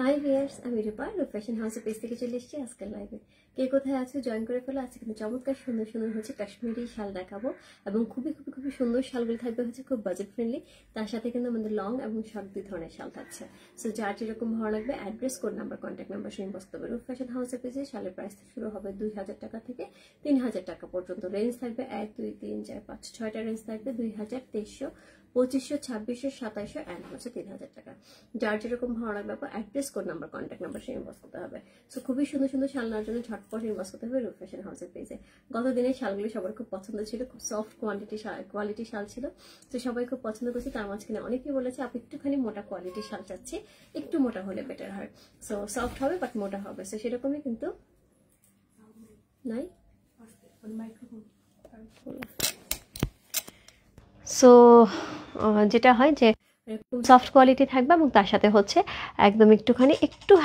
High viewers, আমি রূপা fashion হাউসের page থেকে চলে এসেছি আজকের লাইভে। কে কোথায় আছে জয়েন করে ফেলো। আজকে কিন্তু চমৎকার সুন্দর সুন্দর হচ্ছে কাশ্মীরি শাল দেখাবো এবং খুবই সুন্দর শালগুলো থাকবে হচ্ছে খুব বাজেট ফ্রেন্ডলি। তার সাথে কিন্তু আমাদের লং এবং শর্ট দুই ধরনের শাল থাকছে। সো যার যেরকম ভালো লাগবে address, code number, contact number সঙ্গে বসতে হবে। রূপ ফ্যাশন হাউসের পেজে শালের প্রাইস শুরু হবে 2000 টাকা থেকে 3000 টাকা পর্যন্ত। রেঞ্জ থাকবে 1, 2, 3, 4, 5, 6টা রেঞ্জ থাকবে 2000, 2300, 2500, 2600, 2700 অ্যান্ড হচ্ছে 3000 টাকা। যার যেরকম ভালো লাগবে address, code number, contact number সে ইনবক্স করতে হবে। সো খুবই সুন্দর সুন্দর শাল নেওয়ার জন্য ঝটপট ইনবক্স করতে হবে রূপ ফ্যাশন হাউসের পেজে। গত দিনের শালগুলি সবার খুব পছন্দ ছিল, খুব সফট কোয়ালিটি শাল ছিল। তো সবাই খুব পছন্দ করছে। তার মাঝখানে অনেকেই বলেছে আপনি একটুখানি মোটা কোয়ালিটির শাল চাচ্ছি, একটু মোটা হলে বেটার হয়। সো সফট হবে বাট মোটা হবে। সো সেরকমই কিন্তু নাই। সো যেটা হয় যে সফট কোয়ালিটি থাকবে এবং তার সাথে হচ্ছে একদম একটু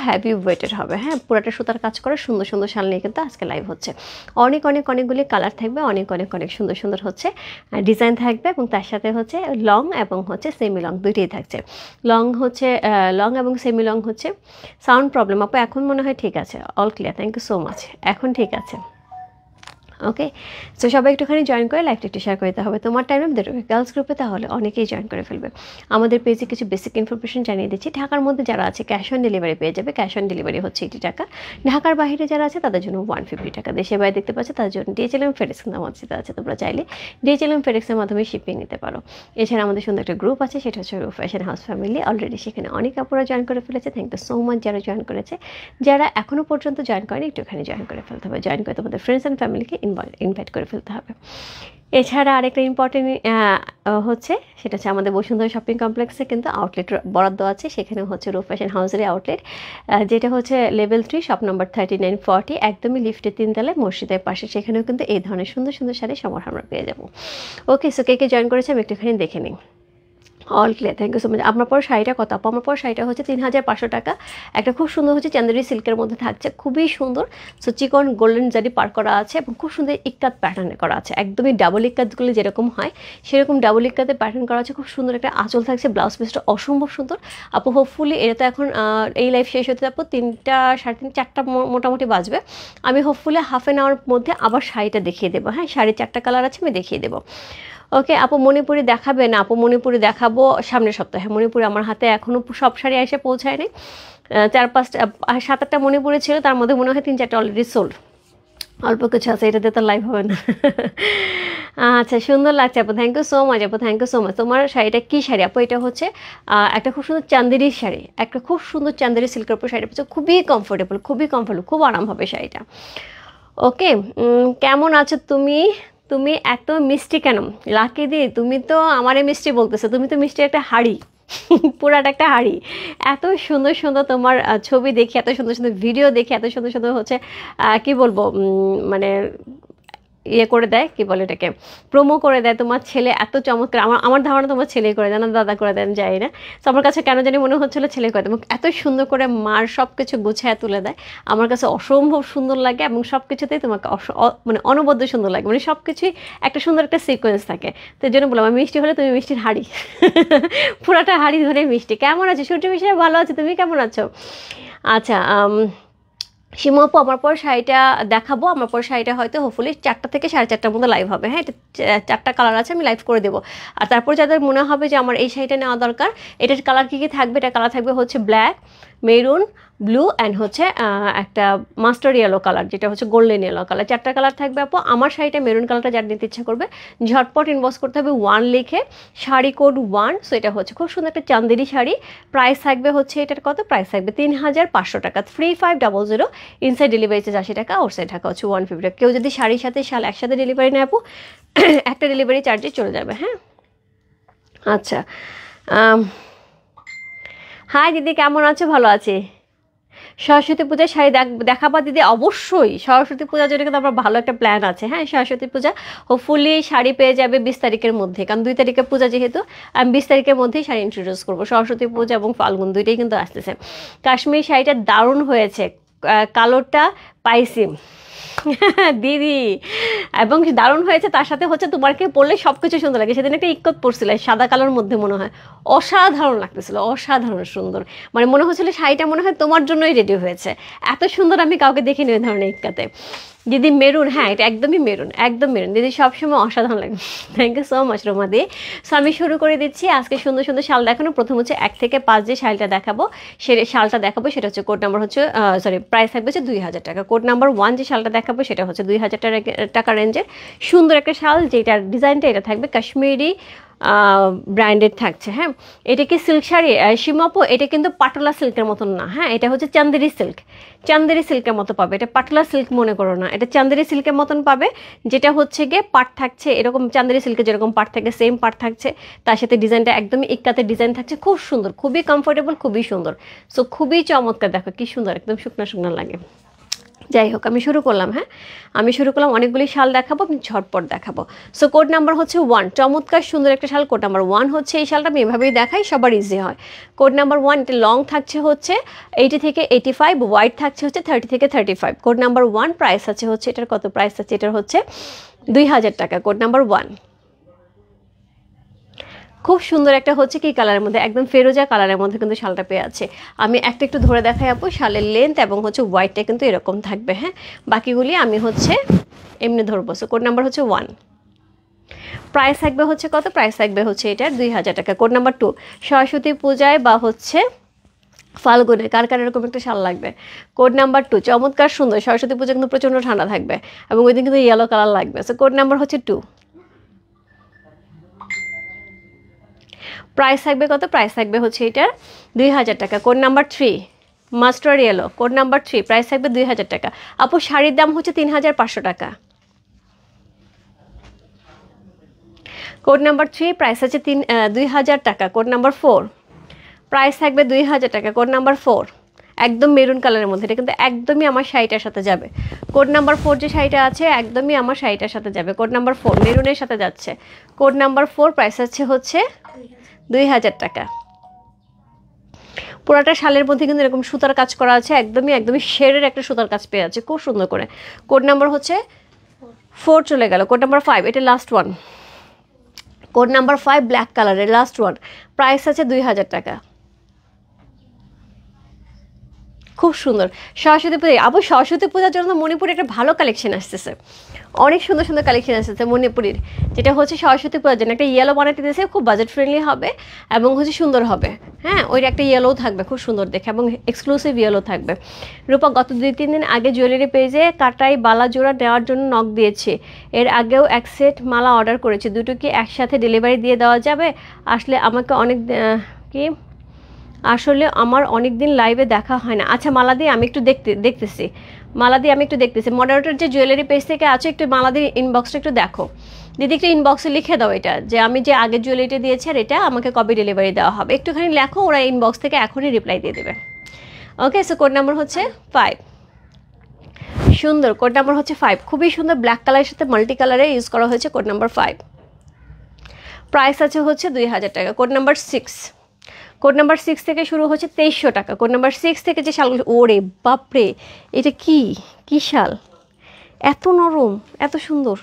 হ্যাভি ওয়েটের হবে। হ্যাঁ, পুরাটা সুতার কাজ করে সুন্দর সুন্দর শাল নিয়ে কিন্তু আজকে লাইভ হচ্ছে। অনেকগুলি কালার থাকবে, অনেক সুন্দর হচ্ছে ডিজাইন থাকবে এবং তার সাথে হচ্ছে লং এবং হচ্ছে সেমি লং দুইটাই থাকছে। লং এবং সেমি লং হচ্ছে সাউন্ড প্রবলেম আপু এখন মনে হয় ঠিক আছে, all clear, thank you so much, এখন ঠিক আছে। ওকে, সো সবাই একটুখানি জয়েন করে লাইভটা একটু শেয়ার করে দিতে হবে তোমার টাইমে গার্লস গ্রুপে, তাহলে অনেকেই জয়েন করে ফেলবে। আমাদের পেজে কিছু বেসিক ইনফরমেশন জানিয়ে দিচ্ছি। ঢাকার মধ্যে যারা আছে ক্যাশ অন ডেলিভারি পেয়ে যাবে। ক্যাশ অন ডেলিভারি হচ্ছে 80 টাকা। ঢাকার বাইরে যারা আছে তাদের জন্য 150 টাকা। দেশের বাইরে দেখতে পাচ্ছে তাদের জন্য DHL FedEx নামাজ আছে, তোমরা চাইলে DHL FedExের মাধ্যমে শিপিং নিতে পারো। এছাড়া আমাদের সুন্দর একটা গ্রুপ আছে, সেটা হচ্ছে রূপ ফ্যাশন হাউস ফ্যামিলি। অলরেডি সেখানে অনেক আপুরা জয়েন করে ফেলেছে, থ্যাংক ইউ সো মাচ যারা জয়েন করেছে। যারা এখনও পর্যন্ত জয়েন করেনি একটুখানি জয়েন করে ফেলতে হবে। জয়েন করে তোমাদের ফ্রেন্ডস অ্যান্ড ফ্যামিলিকে ইনভাইট করে ফেলতে হবে। এছাড়া আরেকটা ইম্পর্টেন্ট হচ্ছে সেটা হচ্ছে আমাদের বসুন্ধরা শপিং কমপ্লেক্সে কিন্তু আউটলেট বরাদ্দ আছে। সেখানে হচ্ছে রূপ ফ্যাশন হাউসের আউটলেট, যেটা হচ্ছে লেভেল 3 শপ নম্বর 3940, একদমই লিফটের 3 তলায় মসজিদের পাশে। সেখানেও কিন্তু এই ধরনের সুন্দর সুন্দর শাড়ি সমার আমরা পেয়ে যাবো। ওকে, সো কে জয়েন করেছে আমি একটুখানি দেখে নিই। All clear, thank you so much. আপনার পর শাড়িটা কত আপু? আমার পর শাড়িটা হচ্ছে 3500 টাকা। একটা খুব সুন্দর হচ্ছে চান্দেরি সিল্কের মধ্যে থাকছে, খুবই সুন্দর। সো চিকন গোল্ডেন জারি পার করা আছে এবং খুব সুন্দর ইক্কাত প্যাটার্নে করা আছে, একদমই ডাবল ইক্কাতগুলো যেরকম হয় সেরকম ডাবল ইক্কাতে প্যাটার্ন করা আছে। খুব সুন্দর একটা আঁচল থাকছে, ব্লাউজ পিসটা অসম্ভব সুন্দর আপু। হোপফুলি এটা তো এখন এই লাইভ শেষ হতে আপু 3টা, 3:30, 4টা মোটামুটি বাজবে। আমি হোপফুলি হাফ অ্যান আওয়ার মধ্যে আবার শাড়িটা দেখিয়ে দেবো। হ্যাঁ, শাড়ির 4টা কালার আছে, আমি দেখিয়ে দেবো। ওকে আপু, মণিপুরি দেখাবে না আপু? মণিপুরি দেখাবো সামনের সপ্তাহে। মণিপুরি আমার হাতে এখনও সব শাড়ি এসে পৌঁছায়নি। 4-5টা 7-8টা মণিপুরি ছিল, তার মধ্যে মনে হয় 3-4টা অলরেডি সোল্ড। অল্প কিছু আছে, এটাতে তো লাইভ হবে না। আচ্ছা, সুন্দর লাগছে আপু, থ্যাংক ইউ সো মাচ আপু, থ্যাংক ইউ সো মাচ। তোমার শাড়িটা কী শাড়ি আপু? এটা হচ্ছে একটা খুব সুন্দর চান্দেরি শাড়ি, একটা খুব সুন্দর চান্দেরি সিল্কের উপর শাড়িটা হচ্ছে খুবই কমফোর্টেবল, খুব আরাম হবে শাড়িটা। ওকে, কেমন আছো তুমি? তুমি এত মিষ্টি কেন লাকি দি? তুমি তো আমারে মিষ্টি বলতেছো, তুমি তো মিষ্টি একটা হাড়ি, পুরাটা একটা হাড়ি। এত সুন্দর সুন্দর তোমার ছবি দেখি, এত সুন্দর সুন্দর ভিডিও দেখি, এত সুন্দর সুন্দর হচ্ছে কি বলবো, মানে ইয়ে করে দেয়, কি বলে এটাকে, প্রোমো করে দেয় তোমার ছেলে, এত চমৎকার। আমার ধারণা তোমার ছেলে করে দেয় না দাদা করে দেন, যাই না। তো আমার কাছে কেন জানি মনে হচ্ছিলো ছেলে করে দেয়। এত সুন্দর করে মার সব কিছু গুছিয়ে তুলে দেয়, আমার কাছে অসম্ভব সুন্দর লাগে এবং সব কিছুতেই তোমাকে মানে অনবদ্য সুন্দর লাগে, মানে সব কিছুই একটা সুন্দর একটা সিকোয়েন্স থাকে। তো এই জন্য বললাম আমি মিষ্টি হলে তুমি মিষ্টির হাড়ি, পুরাটা হাড়ি ধরে মিষ্টি। কেমন আছে সূর্য বিষয়ে? ভালো আছে, তুমি কেমন আছো? আচ্ছা, সীমা আপু, আমার পর শাড়িটা দেখাবো। আমার পর শাড়িটা হয়তো হোপফুলি 4টা থেকে 4:30টার মধ্যে লাইভ হবে। হ্যাঁ, এটা 4টা কালার আছে, আমি লাইভ করে দেবো। আর তারপর যাদের মনে হবে যে আমার এই শাড়িটা নেওয়া দরকার, এটার কালার কী থাকবে? এটা কালার থাকবে হচ্ছে ব্ল্যাক, মেরুন, ব্লু অ্যান্ড হচ্ছে একটা মাস্টার ইয়েলো কালার, যেটা হচ্ছে গোল্ডেন ইয়েলো কালার। 4টা কালার থাকবে আপু। আমার শাড়িটা মেরুন কালারটা যার নিতে ইচ্ছা করবে ঝটপট ইনবক্স করতে হবে 1 লিখে, শাড়ি কোড 1। সো এটা হচ্ছে খুব সুন্দর একটা চান্দেরি শাড়ি। প্রাইস থাকবে হচ্ছে এটার কত? প্রাইস থাকবে 3500 টাকা, 3500। ইনসাইড ডেলিভারি চার্জ 80 টাকা, আউটসাইড ঢাকা হচ্ছে 150 টাকা। কেউ যদি শাড়ির সাথে শাল একসাথে ডেলিভারি নেয় আপু, একটা ডেলিভারি চার্জে চলে যাবে। হ্যাঁ, আচ্ছা। হাই দিদি, কেমন আছো? ভালো আছি। সরস্বতী পূজার শাড়ি দেখাবা দিদি? অবশ্যই, সরস্বতী পূজার জন্য কিন্তু আমার ভালো একটা প্ল্যান আছে। হ্যাঁ, সরস্বতী পূজা হোপফুলি শাড়ি পেয়ে যাবে 20 তারিখের মধ্যে, কারণ 2 তারিখে পূজা, যেহেতু আমি 20 তারিখের মধ্যেই শাড়ি ইন্ট্রোডিউস করবো। সরস্বতী পূজা এবং ফাল্গুন দুইটাই কিন্তু আসতেছে। কাশ্মীর শাড়িটা দারুণ হয়েছে, কালোরটা পাইছি। দিদি এবং দারুণ হয়েছে, তার সাথে হচ্ছে তোমাকে পরলে সব কিছু সুন্দর লাগে। সেদিন একটা ইক্কত পরছিল সাদা কালোর মধ্যে, মনে হয় অসাধারণ লাগতেছিল, অসাধারণ সুন্দর, মানে মনে হচ্ছিল শাড়িটা মনে হয় তোমার জন্যই রেডি হয়েছে, এত সুন্দর আমি কাউকে দেখিনি ওই ধরনের ইক্কাতে। দিদি মেরুন, হ্যাঁ এটা একদমই মেরুন, একদম মেরুন দিদি, সবসময় অসাধারণ লাগে। Thank you so much Roma দি। সো আমি শুরু করে দিচ্ছি আজকে সুন্দর সুন্দর শাল দেখানো। প্রথম হচ্ছে 1 থেকে 5 যে শালটা দেখাবো, সে শালটা দেখাবো সেটা হচ্ছে কোড নাম্বার হচ্ছে প্রাইস থাকবে হচ্ছে 2000 টাকা। কোড নাম্বার 1 যে শালটা দেখাবো সেটা হচ্ছে 2000 টাকা রেঞ্জের সুন্দর একটা শাল, যেটার ডিজাইনটা এটা থাকবে কাশ্মীরি ব্র্যান্ডেড থাকছে। হ্যাঁ, এটা কি সিল্ক শাড়ি সীমাপো? এটা কিন্তু পাটোলা সিল্কের মতন না, হ্যাঁ এটা হচ্ছে চান্দেরি সিল্ক, চান্দেরি সিল্কের মতো পাবে। এটা পাটোলা সিল্ক মনে করো না, এটা চান্দেরি সিল্কের মতন পাবে, যেটা হচ্ছে গিয়ে পাট থাকছে এরকম চান্দেরি সিল্কের যেরকম পাট থাকে সেম পাট থাকছে, তার সাথে ডিজাইনটা একদমই ইক্কাতে ডিজাইন থাকছে, খুব সুন্দর, খুবই কমফোর্টেবল, খুবই সুন্দর। সো খুবই চমৎকার, দেখো কি সুন্দর, একদম শুকনো শুকনো লাগে। যাই হোক আমি শুরু করলাম, হ্যাঁ আমি শুরু করলাম, অনেকগুলি শাল দেখাবো, আমি ঝটপট দেখাবো। সো কোড নাম্বার হচ্ছে 1, চমৎকার সুন্দর একটা শাল, কোড নাম্বার 1 হচ্ছে এই শালটা, আমি এভাবেই দেখাই সবার ইজি হয়। কোড নাম্বার 1, এটা লং থাকছে হচ্ছে 80 থেকে 85, ওয়াইড থাকছে হচ্ছে 30 থেকে 35। কোড নাম্বার 1 প্রাইস আছে হচ্ছে, এটার কত প্রাইস আছে, এটার হচ্ছে 2000 টাকা। কোড নাম্বার 1 খুব সুন্দর একটা হচ্ছে কি কালারের মধ্যে, একদম ফেরোজা কালারের মধ্যে কিন্তু শালটা পেয়ে আছে। আমি একটা একটু ধরে দেখাই আপু, শালের লেন্থ এবং হচ্ছে হোয়াইটটা কিন্তু এরকম থাকবে। হ্যাঁ, বাকিগুলি আমি হচ্ছে এমনি ধরবো। সো কোড নাম্বার হচ্ছে 1, প্রাইস থাকবে হচ্ছে কত, প্রাইস থাকবে হচ্ছে এটার 2000 টাকা। কোড নাম্বার 2, সরস্বতী পূজায় বা হচ্ছে ফাল্গুনে কার কার এরকম একটা শাল লাগবে। কোড নাম্বার 2 চমৎকার সুন্দর, সরস্বতী পূজা কিন্তু প্রচণ্ড ঠান্ডা থাকবে এবং ওই দিন কিন্তু ইয়েলো কালার লাগবে। সো কোড নাম্বার হচ্ছে 2, প্রাইস থাকবে কত, প্রাইস থাকবে হচ্ছে এটার 2000 টাকা। Code number 3 master yellow, code number 3 price থাকবে 2000 টাকা। আপু শাড়ির দাম হচ্ছে 3500 টাকা। কোড নাম্বার 3 প্রাইস আছে 2000 টাকা। কোড নাম্বার 4 প্রাইস থাকবে 2000 টাকা। কোড নাম্বার 4 একদম মেরুন কালারের মধ্যে, এটা কিন্তু একদমই আমার শাড়িটার সাথে যাবে। কোড নাম্বার 4 যে শাড়িটা আছে একদমই আমার শাড়িটার সাথে যাবে। কোড নাম্বার 4 মেরুনের সাথে যাচ্ছে। কোড নাম্বার 4 প্রাইস আছে হচ্ছে 2000 টাকা। পুরাটা শালের মধ্যে কিন্তু এরকম সুতার কাজ করা আছে, একদমই শেডের একটা সুতার কাজ পেয়ে আছে খুব সুন্দর করে। কোড নাম্বার হচ্ছে 4 চলে গেল। কোড নাম্বার 5 এটা last one. Code number 5 black কালারের লাস্ট ওয়ান, প্রাইস আছে 2000 টাকা। খুব সুন্দর সরস্বতী পূজা, আবার সরস্বতী পূজার জন্য মণিপুরে একটা ভালো কালেকশন আসতেছে, অনেক সুন্দর সুন্দর কালেকশন আসতেছে মণিপুরের, যেটা হচ্ছে সরস্বতী পূজার জন্য একটা ইয়েলো বানাতে দিয়েছে, খুব বাজেট ফ্রেন্ডলি হবে এবং হচ্ছে সুন্দর হবে। হ্যাঁ, ওইটা একটা ইয়েলোও থাকবে খুব সুন্দর দেখে এবং এক্সক্লুসিভ ইয়েলো থাকবে। রূপা গত 2-3 দিন আগে জুয়েলারি পেজে কাটাই বালা জোড়া নেওয়ার জন্য নক দিয়েছে, এর আগেও এক সেট মালা অর্ডার করেছি, দুটো কি একসাথে ডেলিভারি দিয়ে দেওয়া যাবে? আসলে আমাকে অনেক কি আসলে আমার অনেক দিন লাইভে দেখা হয় না। আচ্ছা মালাদি আমি একটু দেখতেছি, মালাদি আমি একটু দেখতেছি, মডারেটর যে জুয়েলারি পেজ থেকে আছে একটু মালাদির ইনবক্সটা একটু দেখো দিদি, একটু ইনবক্সে লিখে দাও এটা যে আমি যে আগের জুয়েলারিটা দিয়েছি আর এটা আমাকে কবে ডেলিভারি দেওয়া হবে, একটুখানি লেখো, ওরা ইনবক্স থেকে এখনই রিপ্লাই দিয়ে দেবে। ওকে, সো কোড নাম্বার হচ্ছে 5, সুন্দর কোড নাম্বার হচ্ছে 5, খুবই সুন্দর ব্ল্যাক কালারের সাথে মাল্টি কালারে ইউজ করা হয়েছে। কোড নাম্বার 5 প্রাইস আছে হচ্ছে 2000 টাকা। কোড নাম্বার 6, কোড নাম্বার 6 থেকে শুরু হচ্ছে 2300 টাকা। কোড নাম্বার 6 থেকে যে শালগুলো, ওরে বাপরে এটা কি শাল, এত নরম এত সুন্দর,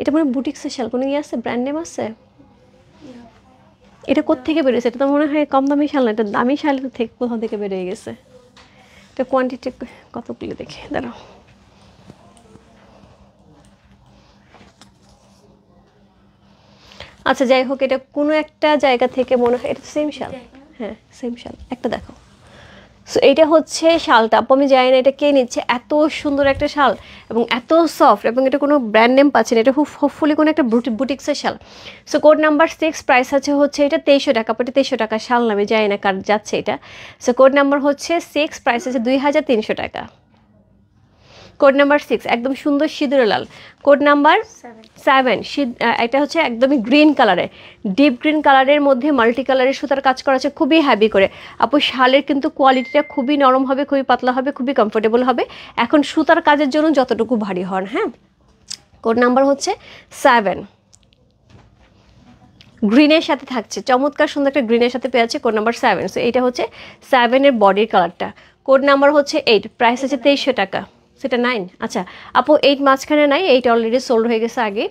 এটা মানে বুটিক্সের শাল, কোনো আছে ব্র্যান্ড নেম আছে? এটা কোত্থেকে বেরিয়েছে? এটা তো মনে হয় কম দামি শাল না, এটা দামি শাল থেকে কোথাও থেকে বেরিয়ে গেছে। এটা কোয়ান্টিটি কতগুলো দেখে দাঁড়াও। আচ্ছা যাই হোক, এটা কোনো একটা জায়গা থেকে মনে হয়, এটা সেম শাল, হ্যাঁ সেম শাল, একটা দেখো। সো এইটা হচ্ছে শালটা, আপু আমি জানি না এটা কে নিচ্ছে, এত সুন্দর একটা শাল এবং এত সফট, এবং এটা কোনো ব্র্যান্ড নেম পাচ্ছি না, এটা হোপফুলি কোনো একটা বুটিক্সের শাল। সো কোড নাম্বার 6 প্রাইস আছে হচ্ছে এটা 2300 টাকা। আপু এটা 2300 টাকা শাল নামে জানি না কার যাচ্ছে এটা। সো কোড নাম্বার হচ্ছে 6, প্রাইস আছে 2300 টাকা। কোড নাম্বার 6 একদম সুন্দর সিঁদুরে লাল। কোড নাম্বার 7 এটা হচ্ছে একদমই গ্রিন কালারের, ডিপ গ্রিন কালারের মধ্যে মাল্টি কালারের সুতার কাজ করা আছে খুবই হ্যাভি করে। আপু শালের কিন্তু কোয়ালিটিটা খুবই নরম হবে, খুবই পাতলা হবে, খুবই কমফোর্টেবল হবে, এখন সুতার কাজের জন্য যতটুকু ভারী হন। হ্যাঁ, কোড নাম্বার হচ্ছে 7, গ্রিনের সাথে থাকছে, চমৎকার সুন্দর একটা গ্রিনের সাথে পেয়ে আছে। কোড নাম্বার 7, সো এইটা হচ্ছে 7 এর বডির কালারটা। কোড নাম্বার হচ্ছে 8, প্রাইস আছে 2300 টাকা। সেটা 9, আচ্ছা আপু 8 মাঝখানে নাই, 8 অলরেডি সোল্ড হয়ে গেছে আগে।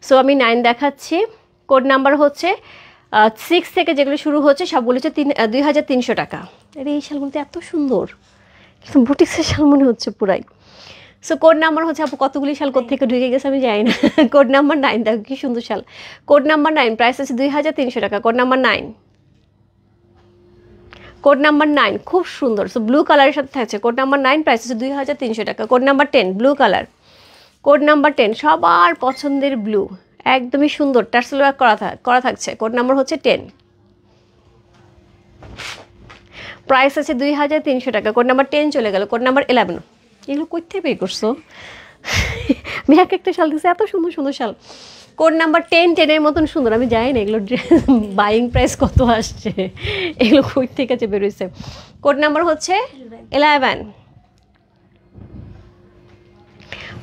সো আমি 9 দেখাচ্ছি। কোড নাম্বার হচ্ছে 6 থেকে যেগুলো শুরু হচ্ছে সবগুলো হচ্ছে 2300 টাকা। আরে এই শালগুলো তো এত সুন্দর, বুটিক্সের শাল মনে হচ্ছে পুরাই। সো কোড নাম্বার হচ্ছে আপু কতগুলি শাল কোত্থেকে ঢুকে গেছে আমি জানি না। কোড নাম্বার 9, দেখো কি সুন্দর শাল। কোড নাম্বার 9, প্রাইস আছে 2300 টাকা। কোড নাম্বার 9, কোড নাম্বার 9 খুব সুন্দর। সো ব্লু কালারের সাথে থাকছে। কোড নাম্বার 9, প্রাইস আছে 2300 টাকা। Code number 10, blue colour. Code number 10 সবার পছন্দের ব্লু, একদমই সুন্দর, টার্সেল ওয়ার্ক করা থাকছে। কোড নাম্বার হচ্ছে 10, প্রাইস আছে 2300 টাকা। কোড নাম্বার 10 চলে গেল। কোড নাম্বার 11, এগুলো কই থেকে পে করছো? আমি এক একটা শাল দিচ্ছি, এত সুন্দর সুন্দর শাল। কোড নাম্বার 10, 10-এর মতন সুন্দর। আমি জানি না এগুলো বাইং প্রাইস কত আসছে, এগুলো কই থেকে যে বেরোইছে। কোড নাম্বার হচ্ছে 11,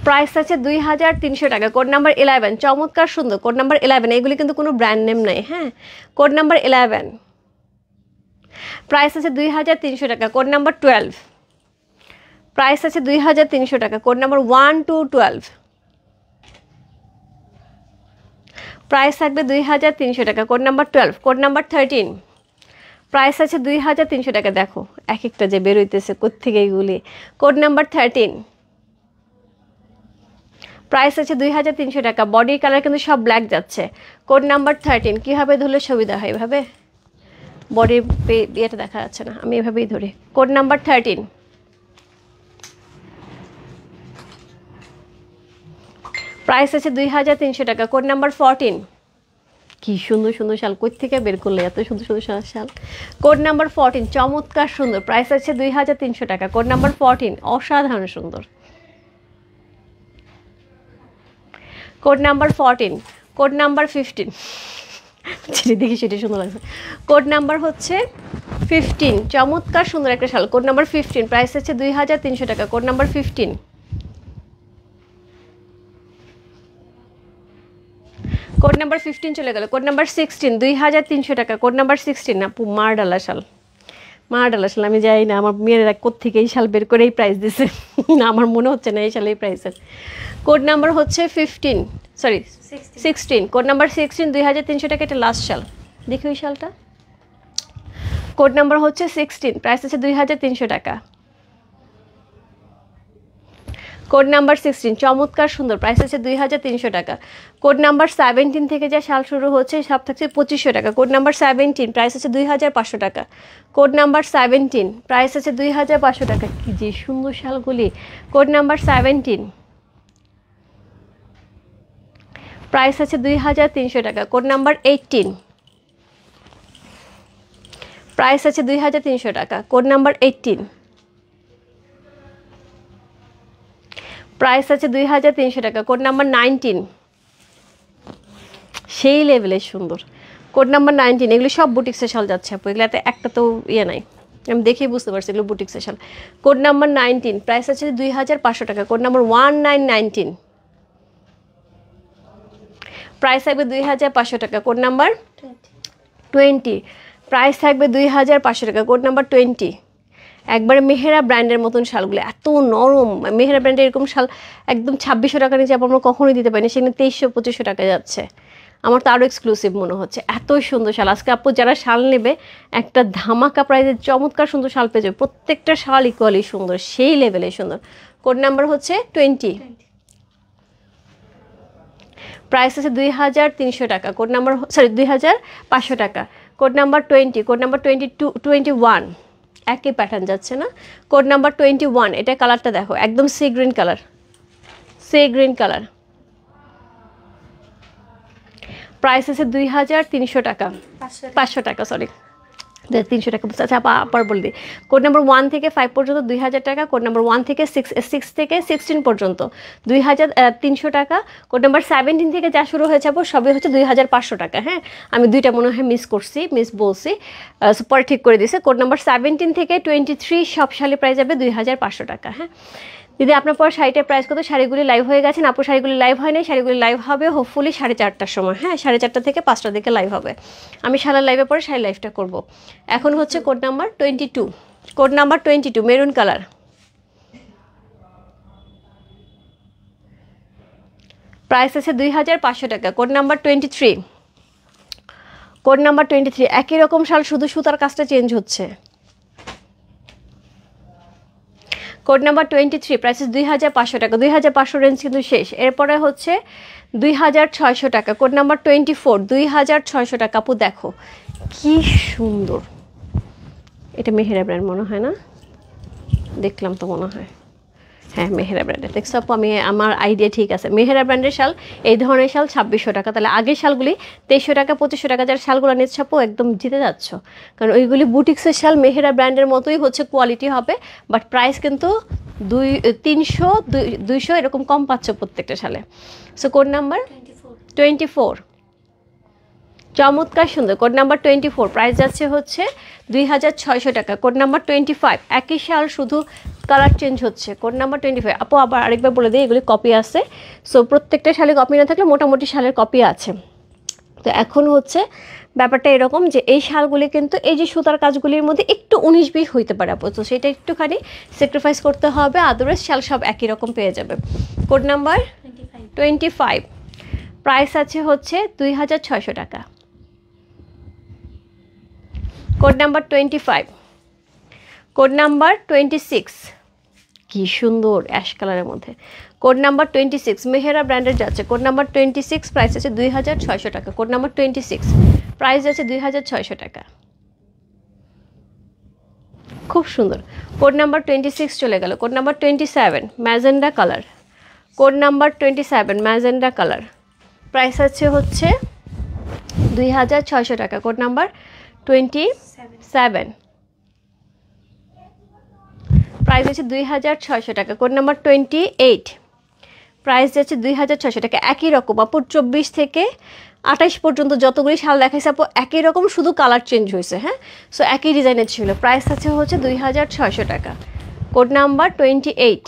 প্রাইস আছে 2300 টাকা। কোড নাম্বার 11, চমৎকার সুন্দর। কোড নাম্বার 11, এগুলি কিন্তু কোনো ব্র্যান্ড নেম নাই, হ্যাঁ। কোড নাম্বার 11, প্রাইস আছে 2300 টাকা। কোড নাম্বার 12, প্রাইস আছে 2300 টাকা। কোড নাম্বার 1 to 12, প্রাইস থাকবে 2300 টাকা। Code number 12। Code number 13, price আছে 2300 টাকা। দেখো এক একটা যে বেরোইতেছে কোত্থেকে এইগুলি। কোড নাম্বার 13, প্রাইস আছে 2300 টাকা। বডি কালার কিন্তু সব ব্ল্যাক যাচ্ছে। কোড নাম্বার 13, কীভাবে ধরলে সুবিধা হয় এভাবে? বডির ইয়েটা দেখা যাচ্ছে না, আমি এভাবেই ধরি। কোড নাম্বার 13, প্রাইস আছে 2300 টাকা। কোড নাম্বার 14, কি সুন্দর সুন্দর শাল, কই থেকে বের করলে এত সুন্দর সুন্দর শাল। কোড নাম্বার 14, চমৎকার সুন্দর, প্রাইস আছে 2300 টাকা। কোড নাম্বার 14, অসাধারণ সুন্দর। কোড নাম্বার 14, কোড নাম্বার 15, যেটি দেখি সেটি সুন্দর লাগছে। কোড নাম্বার হচ্ছে 15, চমৎকার সুন্দর একটা শাল। কোড নাম্বার 15, প্রাইস আছে 2300 টাকা। কোড নাম্বার 15, কোড নাম্বার 15 চলে গেল। কোড নাম্বার 16, 2300 টাকা। কোড নাম্বার 16, আপু মার ডালা শাল, মার ডালা শাল। আমি যাই না আমার মেয়েরা কোত্থেকে এই শাল বের করে এই প্রাইস দিছে, আমার মনে হচ্ছে না এই শাল এই প্রাইসের। কোড নাম্বার হচ্ছে 16। কোড নাম্বার 16, 2300 টাকা। এটা লাস্ট শাল, দেখি ওই শালটা। কোড নাম্বার হচ্ছে 16, প্রাইস আছে 2300 টাকা। কোড নাম্বার 16, চমৎকার সুন্দর, প্রাইস আছে 2300 টাকা। কোড নাম্বার 17 থেকে যা শাল শুরু হচ্ছে সব থাকছে 2500 টাকা। কোড নাম্বার 17, প্রাইস আছে 2500 টাকা। কোড নাম্বার 17, প্রাইস আছে 2500 টাকা। কি যে সুন্দর শালগুলি। কোড নাম্বার 17, প্রাইস আছে 2300 টাকা। কোড নাম্বার 18, প্রাইস আছে 2300 টাকা। কোড নাম্বার 18, প্রাইস আছে 2300 টাকা। কোড নাম্বার 19, সেই লেভেলের সুন্দর। কোড নাম্বার 19, এগুলো সব বুটিক্সের শাল যাচ্ছে আপু, এগুলোতে একটা তো ইয়ে নাই, আমি দেখেই বুঝতে পারছি এগুলো বুটিক্সের শাল। কোড নাম্বার 19, প্রাইস আছে 2500 টাকা। কোড নাম্বার 1919, প্রাইস থাকবে 2500 টাকা। কোড নাম্বার 20, প্রাইস থাকবে 2500 টাকা। কোড নাম্বার 20, একবারে মেহেরা ব্র্যান্ডের মতন শালগুলো এত নরম। মেহেরা ব্র্যান্ডের এরকম শাল একদম 2600 টাকা নিচে আমরা কখনোই দিতে পারি না, সেখানে 2300-2500 টাকা যাচ্ছে। আমার তো আরও এক্সক্লুসিভ মনে হচ্ছে, এত সুন্দর শাল। আজকে আপু যারা শাল নেবে একটা ধামাকা প্রাইজের চমৎকার সুন্দর শাল পেয়ে যাবে। প্রত্যেকটা শাল ইকুয়ালি সুন্দর, সেই লেভেলে সুন্দর। কোড নাম্বার হচ্ছে 20, প্রাইস আছে 2300 টাকা। কোড নাম্বার 2500 টাকা। কোড নাম্বার 20, কোড নাম্বার 21, একই প্যাটার্ন যাচ্ছে না। কোড নাম্বার 21, এটা কালারটা দেখো একদম sea green colour, sea green colour. Price আছে 2300 টাকা, 500 টাকা, সরি 300 টাকা। আচ্ছা আবার বলে দিই, কোড নাম্বার 1 থেকে 5 পর্যন্ত 2000 টাকা। কোড নাম্বার 1 থেকে 6 থেকে 16 পর্যন্ত 2300 টাকা। কোড নাম্বার 17 থেকে যা শুরু হয়েছে আপু সবই হচ্ছে 2500 টাকা। হ্যাঁ, আমি দুইটা মনে হয় মিস বলছি, পরে ঠিক করে দিয়েছে। কোড নাম্বার 17 থেকে 23 সব শাড়ি প্রাইস যাবে 2500 টাকা। হ্যাঁ দিদি, আপনার পর শাড়িটার প্রাইস কত? শাড়িগুলি লাইভ হয়ে গেছেন আপু, শাড়িগুলি লাইভ হয় নাই, শাড়িগুলি লাইভ হবে হোপফুলি 4:30টার সময়। হ্যাঁ, 4:30টা থেকে 5টার দিকে লাইভ হবে। আমি শাড়ির লাইভের পরে শাড়ি লাইভটা করব। এখন হচ্ছে code number 22, code number 22 maroon colour, price আছে 2500 টাকা। Code number 23, code number 23। একই রকম শাল, শুধু সুতার কাজটা চেঞ্জ হচ্ছে। কোড নাম্বার 23, প্রাইস 2500 টাকা। 2500 রেঞ্জ কিন্তু শেষ। এরপরে হচ্ছে 2600 টাকা। কোড নাম্বার 24, 2600 টাকা। আপু দেখো কি সুন্দর, এটা মেহেরা ব্র্যান্ড মনে হয় না? দেখলাম তো মনে হয়, হ্যাঁ মেহেরা ব্র্যান্ডের। দেখছো আপু, আমি আমার আইডিয়া ঠিক আছে। মেহেরা ব্র্যান্ডের শাল, এই ধরনের শাল 2600 টাকা। তাহলে আগের শালগুলি 2300 টাকা 2500 টাকা যার শালগুলো নিচ্ছে আপু, একদম জিতে যাচ্ছ। কারণ ওইগুলি বুটিক্সের শাল, মেহেরা ব্র্যান্ডের মতোই হচ্ছে কোয়ালিটি হবে, বাট প্রাইস কিন্তু 300 200 এরকম কম পাচ্ছ প্রত্যেকটা শালে। সো কোড নাম্বার 24, চমৎকার সুন্দর। কোড নাম্বার 24, প্রাইস যাচ্ছে হচ্ছে 2600 টাকা। কোড নাম্বার 25, একই শাল শুধু কালার চেঞ্জ হচ্ছে। Code number 25। আপু আবার আরেকবার বলে দিই, এগুলি কপি আছে। সো প্রত্যেকটা শালে কপি না থাকলে মোটামুটি শালের কপি আছে। তো এখন হচ্ছে ব্যাপারটা এরকম যে এই শালগুলি কিন্তু এই যে সুতার কাজগুলির মধ্যে একটু 19-20 হইতে পারে আপু, তো সেটা একটুখানি স্যাক্রিফাইস করতে হবে, আদারওয়াইজ শাল সব একই রকম পেয়ে যাবে। কোড নাম্বার 25, প্রাইস আছে হচ্ছে 2600 টাকা। কোড নাম্বার 25, কোড নাম্বার 26, কি সুন্দর অ্যাশ কালারের মধ্যে। কোড নাম্বার 26, মেহেরা ব্র্যান্ডের যাচ্ছে। কোড নাম্বার 26, প্রাইস আছে 2600 টাকা। কোড নাম্বার 26, প্রাইস আছে 2600 টাকা। খুব সুন্দর। কোড নাম্বার 26 চলে গেল। Code number 27, magenta colour. Code number 27, magenta colour. Price আছে হচ্ছে 2600 টাকা। কোড নাম্বার 27, প্রাইস আছে 2600 টাকা। কোড নাম্বার 28, প্রাইস যাচ্ছে 2600 টাকা। একই রকম আপু, 24 থেকে 28 পর্যন্ত যতগুলি শাল দেখাইছে আপু একই রকম, শুধু কালার চেঞ্জ হয়েছে। হ্যাঁ, সো একই ডিজাইনের ছিল। প্রাইস আছে হচ্ছে 2600 টাকা। কোড নাম্বার 28,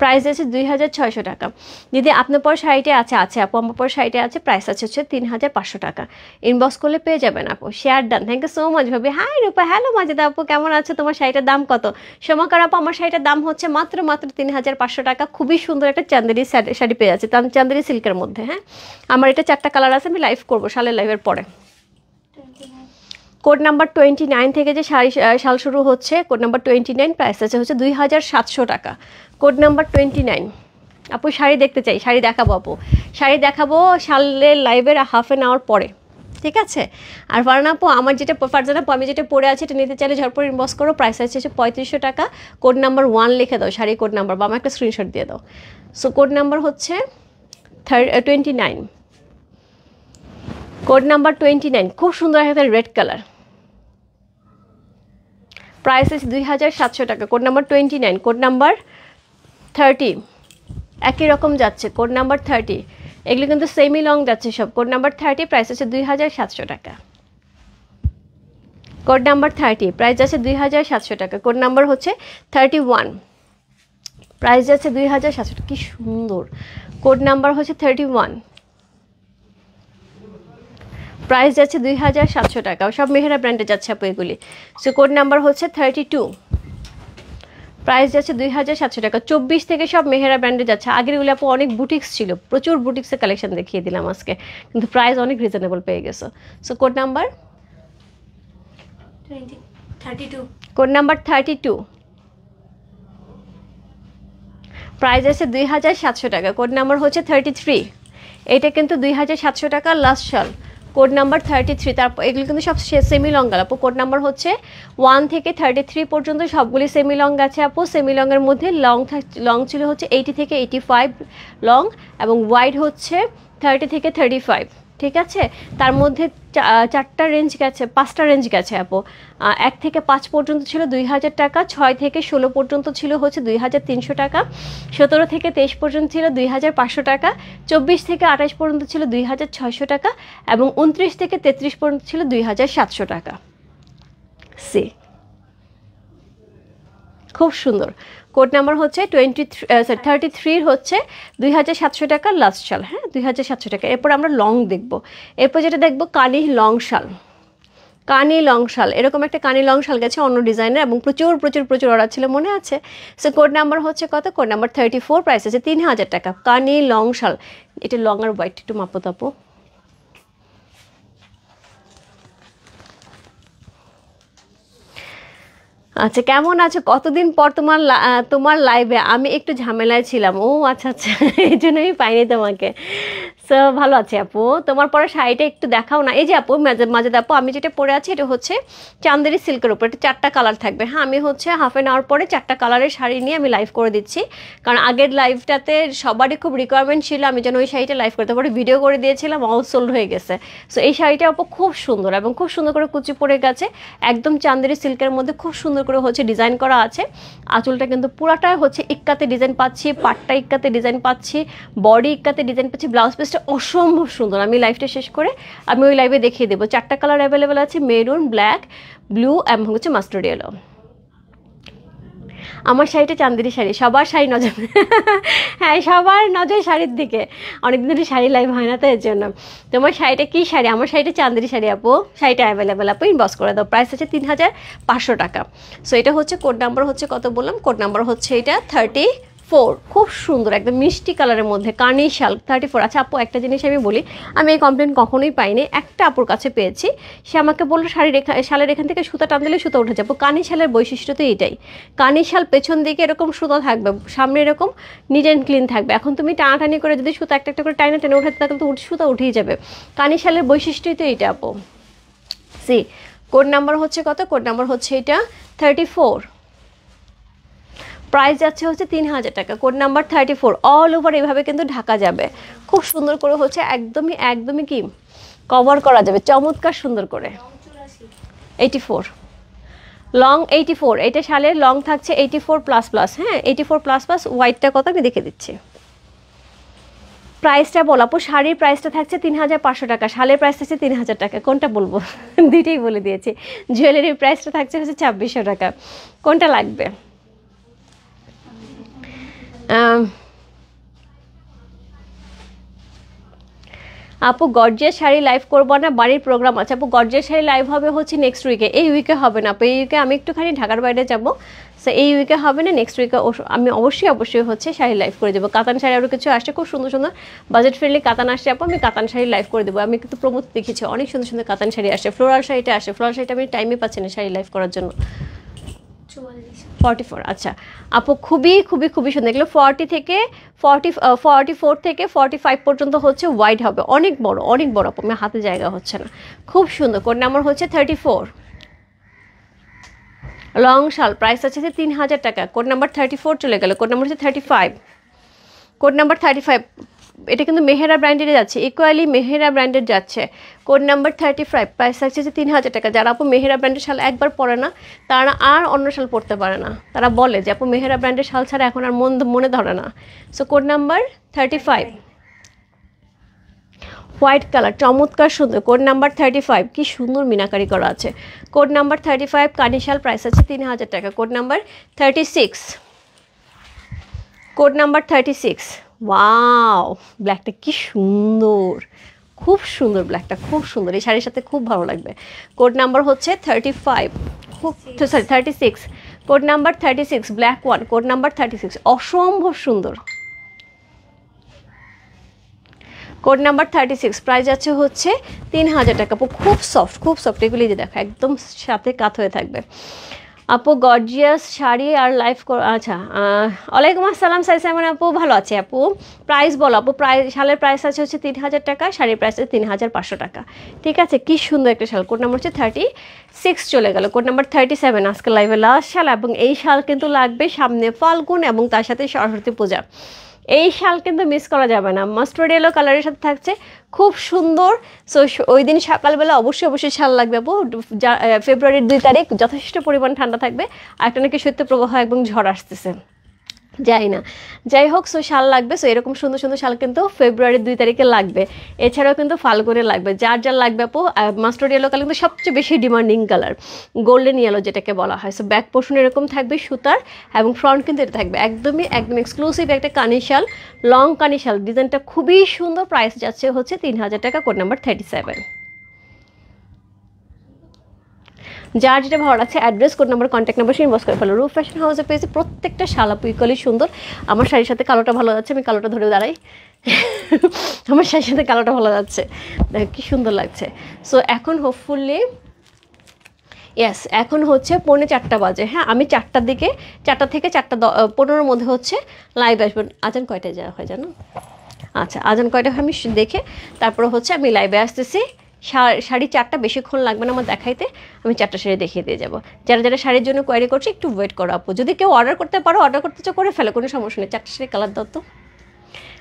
প্রাইস আছে 2600 টাকা। যদি আপনার পর শাড়িটা আছে আপু, আমার পর শাড়িটা আছে, প্রাইস আছে হচ্ছে 3500 টাকা। ইনবক্স করলে পেয়ে যাবেন আপু। Share done. Thank you so much ভাবি। হাই রূপা, হ্যালো মাজেদা আপু, কেমন আছে? তোমার শাড়িটার দাম কত? সমাকার আপু, আমার শাড়িটার দাম হচ্ছে মাত্র 3500 টাকা। খুবই সুন্দর একটা চান্দেরি শাড়ি পেয়ে যাচ্ছে, চান্দেরি সিল্কের মধ্যে। হ্যাঁ, আমার এটা 4টা কালার আছে, আমি লাইভ করবো শালের লাইভের পরে। কোড নাম্বার 29 থেকে যে শাল শুরু হচ্ছে, কোড নাম্বার 29, প্রাইস আছে হচ্ছে 2700 টাকা। Code number 29। আপু শাড়ি দেখতে চাই, শাড়ি দেখাবো আপু, শাড়ি দেখাবো শালের লাইভের হাফ অ্যান আওয়ার পরে, ঠিক আছে? আর ফারজানা আপু, আমার যেটা ফারজানা আপু, আমি যেটা পরে আছি এটা নিতে চাইলে ঝটপট ইনবক্স করো। প্রাইস আছে হচ্ছে 3500 টাকা। কোড নাম্বার 1 লিখে দাও, শাড়ি কোড নাম্বার, বা আমার একটা স্ক্রিনশট দিয়ে দাও। সো কোড নাম্বার হচ্ছে 29, কোড নাম্বার 29। খুব সুন্দর একটা রেড কালার। প্রাইস আছে 2700 টাকা। কোড নাম্বার 29, কোড নাম্বার 30, একই রকম যাচ্ছে। কোড নাম্বার 30, এগুলো কিন্তু সেমি লং যাচ্ছে সব। কোড নাম্বার 30, প্রাইস আছে 2700 টাকা। কোড নাম্বার 30, প্রাইস আছে 2700 টাকা। কোড নাম্বার হচ্ছে 31, প্রাইস আছে 2700 টাকা। কি সুন্দর। কোড নাম্বার হচ্ছে 31, প্রাইস যাচ্ছে 2700 টাকা। সব মেহেরা ব্র্যান্ডে যাচ্ছে আপু এগুলি। সো কোড নাম্বার হচ্ছে 32, প্রাইস যাচ্ছে 2700 টাকা। 24 থেকে সব মেহেরা ব্র্যান্ডে যাচ্ছে। আগের এগুলো আপু অনেক বুটিক্স ছিল, প্রচুর বুটিক্সের কালেকশন দেখিয়ে দিলাম আজকে, কিন্তু প্রাইস অনেক রিজনেবল পেয়ে গেছো। So code number 32, code number 32, price আছে 2700 টাকা। কোড নাম্বার হচ্ছে 33, এটা কিন্তু 2700 টাকা লাস্ট শাল। কোড নাম্বার 33, তারপর এগুলো কিন্তু সব সেমি লং গেল আপু। কোড নাম্বার হচ্ছে 1 থেকে 33 পর্যন্ত সবগুলি সেমি লং গেছে আপু। সেমি লংয়ের মধ্যে লং ছিল হচ্ছে 80 থেকে 85 লং, এবং ওয়াইড হচ্ছে 30 থেকে 35, ঠিক আছে? তার মধ্যে 4টা রেঞ্জ গেছে, 5টা রেঞ্জ গেছে আপু। 1 থেকে 5 পর্যন্ত ছিল 2000 টাকা, 6 থেকে 16 পর্যন্ত ছিল হচ্ছে 2300 টাকা, 17 থেকে 23 পর্যন্ত ছিল 2500 টাকা, 24 থেকে 28 পর্যন্ত ছিল 2600 টাকা, এবং 29 থেকে 33 পর্যন্ত ছিল 2700 টাকা। সি খুব সুন্দর। কোড নাম্বার হচ্ছে 33 হচ্ছে 2700 টাকা লাস্ট শাল। হ্যাঁ, 2700 টাকা। এরপর আমরা লং দেখব। এরপর যেটা দেখব কানি লং শাল। কানি লং শাল, এরকম একটা কানি লং শাল গেছে অন্য ডিজাইনের এবং প্রচুর প্রচুর প্রচুর অর্ডার ছিল, মনে আছে? সো কোড নাম্বার হচ্ছে কত? কোড নাম্বার 34, প্রাইস আছে 3000 টাকা। কানি লং শাল, এটা লং আর হোয়াইট একটু মাপো তাপো। আচ্ছা, কেমন আছো? কতদিন পর তোমার লাইভে। আমি একটু ঝামেলায় ছিলাম। ও আচ্ছা আচ্ছা, এই জন্যই পাইনি তোমাকে। সো ভালো আছি আপু। তোমার পরে শাড়িটা একটু দেখাও না। এই যে আপু মাঝে মাঝে আপু, আমি যেটা পরে আছি এটা হচ্ছে চান্দেরি সিল্কের উপর, এটা 4টা কালার থাকবে। হ্যাঁ, আমি হচ্ছে হাফ অ্যান আওয়ার পরে 4টা কালারের শাড়ি নিয়ে আমি লাইভ করে দিচ্ছি, কারণ আগের লাইভটাতে সবারই খুব রিকোয়ারমেন্ট ছিল আমি যেন ওই শাড়িটা লাইভ করতে পারি, ভিডিও করে দিয়েছিলাম, অল সোল্ড হয়ে গেছে। সো এই শাড়িটা আপু খুব সুন্দর এবং খুব সুন্দর করে কুচি পড়ে গেছে, একদম চান্দেরি সিল্কের মধ্যে খুব সুন্দর করে হচ্ছে ডিজাইন করা আছে। আঁচলটা কিন্তু পুরাটাই হচ্ছে ইক্কাতে ডিজাইন পাচ্ছি, পাটটা ইক্কাতে ডিজাইন পাচ্ছি, বডি ইক্কাতে ডিজাইন পাচ্ছি, ব্লাউজ পিসটা অসম্ভব সুন্দর। আমি লাইভটা শেষ করে আমি ওই লাইভে দেখিয়ে দেবো। 4টা কালার অ্যাভেলেবেল আছে, মেরুন, ব্ল্যাক, ব্লু এবং হচ্ছে মাস্টার্ড ইয়েলো। আমার শাড়িটা চান্দেরি শাড়ি, সবার শাড়ি নজর হ্যাঁ সবার নজর শাড়ির দিকে, অনেকদিন ধরে শাড়ি লাইভ হয় না, তো এর জন্য। তোমার শাড়িটা কী শাড়ি? আমার শাড়িটা চান্দেরি শাড়ি আপু, শাড়িটা অ্যাভেলেবেল আপু, ইনবক্স করে দাও। প্রাইস আছে 3500 টাকা। সো এটা হচ্ছে কোড নাম্বার হচ্ছে কত বললাম? কোড নাম্বার হচ্ছে এটা 34, খুব সুন্দর একদম মিষ্টি কালারের মধ্যে কানি শাল 34। আচ্ছা আপু, একটা জিনিস আমি বলি, আমি এই কমপ্লেন কখনোই পাইনি, একটা আপুর কাছে পেয়েছি, সে আমাকে বললো শালের এখান থেকে সুতা টান দিলে সুতা উঠে যাবো। কানি শালের বৈশিষ্ট্য তো এটাই, কানি শাল পেছন দিকে এরকম সুতা থাকবে, সামনে এরকম নিট অ্যান্ড ক্লিন থাকবে। এখন তুমি টানাটানি করে যদি সুতা একটা একটা করে টেনে উঠাতে থাকলে তো সুতা উঠেই যাবে। কানি শালের বৈশিষ্ট্যই তো এইটা আপু। সি কোড নাম্বার হচ্ছে কত? কোড নাম্বার হচ্ছে এটা 34, প্রাইস যাচ্ছে হচ্ছে 3000 টাকা। কোড নাম্বার 34, অল ওভার এইভাবে কিন্তু ঢাকা যাবে, খুব সুন্দর করে হচ্ছে একদমই একদমই কি কভার করা যাবে চমৎকার সুন্দর করে। 84 লং, 84 এটা শালের লং থাকছে 84++। হ্যাঁ 84++। হোয়াইটটা কত আমি দেখে দিচ্ছি। প্রাইসটা বল আপু, শাড়ির প্রাইসটা থাকছে 3500 টাকা, শালের প্রাইস থাকছে 3000 টাকা, কোনটা বলবো? দুইটাই বলে দিয়েছি। জুয়েলারির প্রাইসটা থাকছে হচ্ছে 2600 টাকা, কোনটা লাগবে? আপু গর্জিয়াস শাড়ি লাইভ করবো না, বাড়ির প্রোগ্রাম আছে। আপু গর্জিয়াস শাড়ি লাইভ হবে হচ্ছে নেক্সট উইকে, এই উইকে হবে না আপু, এই উইকে আমি একটুখানি ঢাকার বাইরে যাবো, সো এই উইকে হবে না, নেক্সট উইকে আমি অবশ্যই হচ্ছে শাড়ি লাইভ করে দেবো। কাতান শাড়ি আরও কিছু আসছে, খুব সুন্দর সুন্দর বাজেট ফ্রেন্ডলি কাতান আসছে আপু, আমি কাতান শাড়ি লাইভ করে দেবো। আমি কিন্তু প্রমোদ দেখেছি অনেক সুন্দর সুন্দর কাতান শাড়ি আসে, ফ্লোরাল শাড়িটা আসে, ফ্লোরাল শাড়িটা আমি টাইমই পাচ্ছি না শাড়ি লাইভ করার জন্য। 44, আচ্ছা আপু খুবই খুবই খুবই সুন্দর, এগুলো 44 থেকে 45 পর্যন্ত হচ্ছে ওয়াইড হবে, অনেক বড় আপু, আমার হাতে জায়গা হচ্ছে না, খুব সুন্দর। কোড নাম্বার হচ্ছে 34, লং শাল, প্রাইস আছে 3000 টাকা। কোড নাম্বার 34 চলে গেল, কোড নাম্বার হচ্ছে 35, কোড নাম্বার 35, এটা কিন্তু মেহেরা ব্র্যান্ডের যাচ্ছে, ইকুয়ালি মেহেরা ব্র্যান্ডের যাচ্ছে। কোড নাম্বার 35, প্রাইস থাকছে 3000 টাকা। যারা আপু মেহেরা ব্র্যান্ডের শাল একবার পরে না, তারা আর অন্য শাল পরতে পারে না, তারা বলে যে আপু মেহেরা ব্র্যান্ডের শাল ছাড়া এখন আর মনে ধরে না। So code number 35, white colour চমৎকার সুন্দর। কোড নাম্বার 35, কি সুন্দর মিনাকারি করা আছে। কোড নাম্বার 35 কানি শাল, প্রাইস আছে 3000 টাকা। Code number 36, code number 36, wow ব্ল্যাকটা কি সুন্দর, খুব সুন্দর ব্ল্যাকটা, খুব সুন্দর, এই শাড়ির সাথে খুব ভালো লাগবে। কোড নাম্বার হচ্ছে 35, খুব sorry 36, code number 36 black one, code number 36 অসম্ভব সুন্দর। কোড নাম্বার 36, প্রাইস আছে হচ্ছে 3000 টাকা। খুব সফট এগুলি যে দেখো একদম সাথে কাত হয়ে থাকবে। আপু গর্জিয়াস শাড়ি আর লাইভ আচ্ছা ওয়ালাইকুম আসসালাম সাইসামান আপু, ভালো আছে আপু? প্রাইস বলো আপু, শালের প্রাইস আছে হচ্ছে 3000 টাকা, শাড়ির প্রাইস আছে 3500 টাকা। ঠিক আছে, কি সুন্দর একটা শাল। কোড নাম্বার হচ্ছে 36 চলে গেল। কোড নাম্বার 37 আজকে লাইভে লাস্ট শাল, এবং এই শাল কিন্তু লাগবে সামনে ফাল্গুন এবং তার সাথে সরস্বতী পূজা, এই শাল কিন্তু মিস করা যাবে না। মাস্টার্ড ইয়েলো কালারের সাথে থাকছে, খুব সুন্দর। সো ওই দিন সকালবেলা অবশ্যই শাল লাগবে আপু। ফেব্রুয়ারির 2 তারিখ যথেষ্ট পরিমাণ ঠান্ডা থাকবে, আর একটা নাকি শৈত্যপ্রবাহ এবং ঝড় আসতেছে, যাই হোক। সো শাল লাগবে, সো এরকম সুন্দর সুন্দর শাল কিন্তু ফেব্রুয়ারির 2 তারিখে লাগবে, এছাড়াও কিন্তু ফাল্গুনে লাগবে, যার লাগবে আপু। মাস্টার্ড ইয়েলো কালার কিন্তু সবচেয়ে বেশি ডিমান্ডিং কালার, গোল্ডেন ইয়েলো যেটাকে বলা হয়। সো ব্যাক পোর্শন এরকম থাকবে সুতার, এবং ফ্রন্ট কিন্তু এটা থাকবে একদম এক্সক্লুসিভ একটা কানি শাল, লং কানি শাল, ডিজাইনটা খুবই সুন্দর। প্রাইস যাচ্ছে হচ্ছে 3000 টাকা। কোড নাম্বার 37, যার যেটা ভালো লাগছে address, code number, contact number সে ইনবক্স করে ফেলো। রূপ ফ্যাশন হাউসে পেয়েছি প্রত্যেকটা শাল আপু ইকুয়ালি সুন্দর। আমার শাড়ির সাথে কালোটা ভালো যাচ্ছে, আমি কালোটা ধরে দাঁড়াই। আমার শাড়ির সাথে কালোটা ভালো যাচ্ছে, দেখ কি সুন্দর লাগছে। সো এখন হোপফুলি ইয়েস, এখন হচ্ছে 3:45 বাজে। হ্যাঁ, আমি 4টার দিকে, 4টা থেকে 4:15 মধ্যে হচ্ছে লাইভ আসবেন। আজান কয়টায় যাওয়া হয় জানো? আচ্ছা, আজান কয়টা আমি দেখে তারপরে হচ্ছে আমি লাইভে আসতেছি। 4:30 বেশিক্ষণ লাগবে না আমার দেখাইতে, আমি 4টা শাড়ি দেখিয়ে দিয়ে যাবো। যারা যারা শাড়ির জন্য কোয়ারি করছে একটু ওয়েট করো আপু। যদি কেউ অর্ডার করতে পারো, অর্ডার করতে চাও করে ফেলো, কোনো সমস্যা নেই। 4টা শাড়ি কালার দাও তো,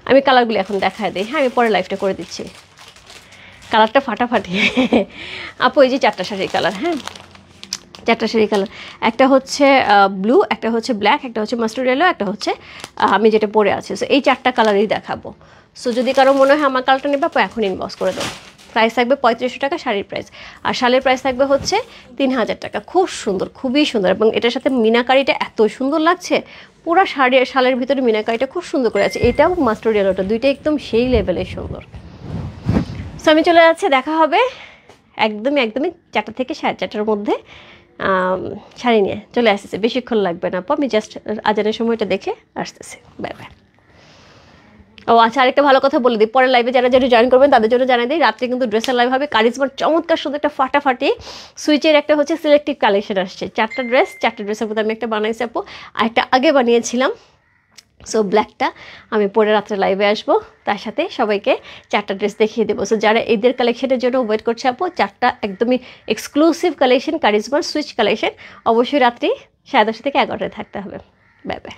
আমি কালারগুলো এখন দেখায় দিই। হ্যাঁ, আমি পরে লাইভটা করে দিচ্ছি। কালারটা ফাটাফাটি আপু, এই যে 4টা শাড়ির কালার। হ্যাঁ, 4টা শাড়ি কালার, একটা হচ্ছে ব্লু, একটা হচ্ছে ব্ল্যাক, একটা হচ্ছে মাস্টার্ড ইয়েলো, একটা হচ্ছে আমি যেটা পরে আছি। সো এই 4টা কালারই দেখাবো। সো যদি কারো মনে হয় আমার কালারটা নেবে, এখন ইনবক্স করে দেবো। প্রাইস থাকবে 3500 টাকা শাড়ির প্রাইস, আর শালের প্রাইস থাকবে হচ্ছে 3000 টাকা। খুব সুন্দর, খুবই সুন্দর, এবং এটার সাথে মিনাকারিটা এত সুন্দর লাগছে। পুরো শালের ভিতরে মিনাকারিটা খুব সুন্দর করে আছে। এটাও মাস্টার্ড ইয়েলোটা, দুইটা একদম সেই লেভেলের সুন্দর। সো আমি চলে যাচ্ছি, দেখা হবে একদমই 4টা থেকে 4:30টার মধ্যে। শাড়ি নিয়ে চলে আসতেছে, বেশিক্ষণ লাগবে না আপু, আমি জাস্ট আজানের সময়টা দেখে আসতেছি। Bye bye. ও আচ্ছা, আরেকটা ভালো কথা বলে দিই, পরের লাইভে যারা যারা জয়েন করবেন তাদের জন্য জানাই দিই, রাত্রে কিন্তু ড্রেসের লাইভ হবে। কারিজমার চমৎকার সুন্দর একটা ফাটাফাটি সুইচের একটা হচ্ছে সিলেক্টিভ কালেকশন আসছে। 4টা ড্রেসের মধ্যে আমি একটা বানাইছি আপু, আর একটা আগে বানিয়েছিলাম। সো ব্ল্যাকটা আমি পরে রাত্রে লাইভে আসবো, তার সাথে সবাইকে 4টা ড্রেস দেখিয়ে দেবো। সো যারা ঈদের কালেকশনের জন্য ওয়েট করছে আপু, 4টা একদমই এক্সক্লুসিভ কালেকশন, কারিজমার সুইচ কালেকশন, অবশ্যই রাত্রি 10:30 থেকে 11টায় থাকতে হবে। Bye bye.